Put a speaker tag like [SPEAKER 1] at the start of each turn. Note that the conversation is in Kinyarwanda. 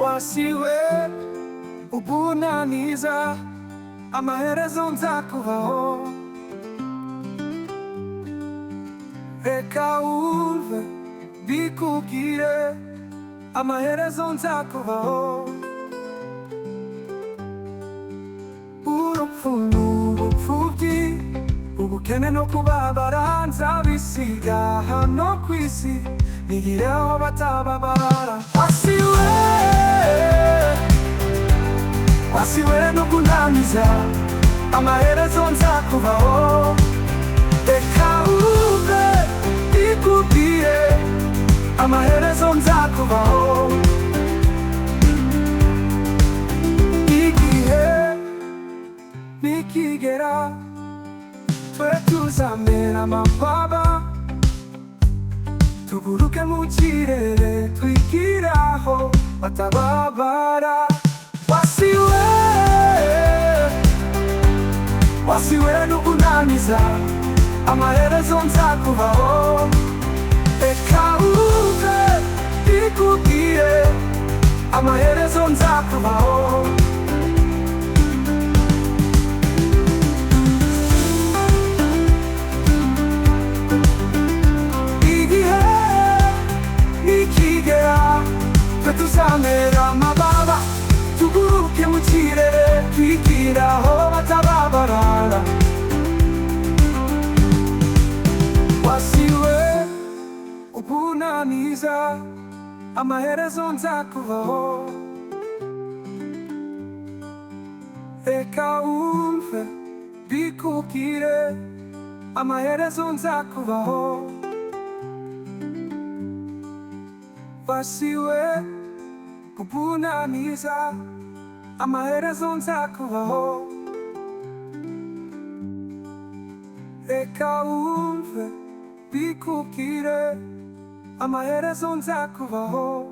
[SPEAKER 1] WASIWE, unaniza, Amaherezo nzakubaho. Reka wumve bikubwire, Amaherezo nzakubaho. Urupfu n'ubupfubyi, ubukene no kubabara nzabisiga hano ku isi, nigire aho batababara. WASIWE, WASIWE no unaniza, Amaherezo nzakubaho. Reka wumve bikubwire, Amaherezo nzakubaho. Igihe nikigera, twe tuzamera amababa, tuguruke mu kirere, twigire aho batababara. WASIWE, WASIWE no unaniza, Amaherezo nzakubaho. Reka wumve bikubwire, Amaherezo nzakubaho. Igihe nikigera, twe tuzamera amababa, tuguruke mu kirere, twigire aho batababara. WASIWE, unaniza, Amaherezo nzakubaho. Reka wumve bikubwire, Amaherezo nzakubaho. WASIWE, unaniza, Amaherezo nzakubaho. Reka wumve bikubwire, Amaherezo nzakubaho.